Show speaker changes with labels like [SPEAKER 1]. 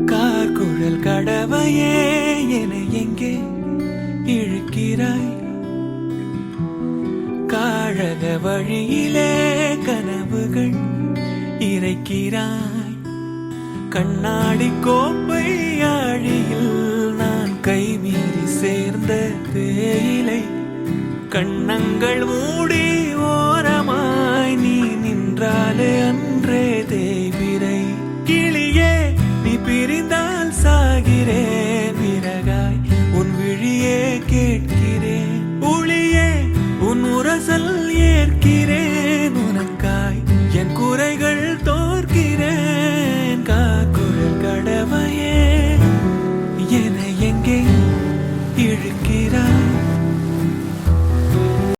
[SPEAKER 1] கார்குழல் கடவையே என எங்கே இழுக்கிறாய்? காழக வழியிலே கனவுகள் இறைக்கிறாய். கண்ணாடி கோப்பை ஆழியில் நான் கைமீறி சேர்ந்த தேயிலை. கண்ணங்கள் மூடி ஓரமாய் நீ நின்றாலே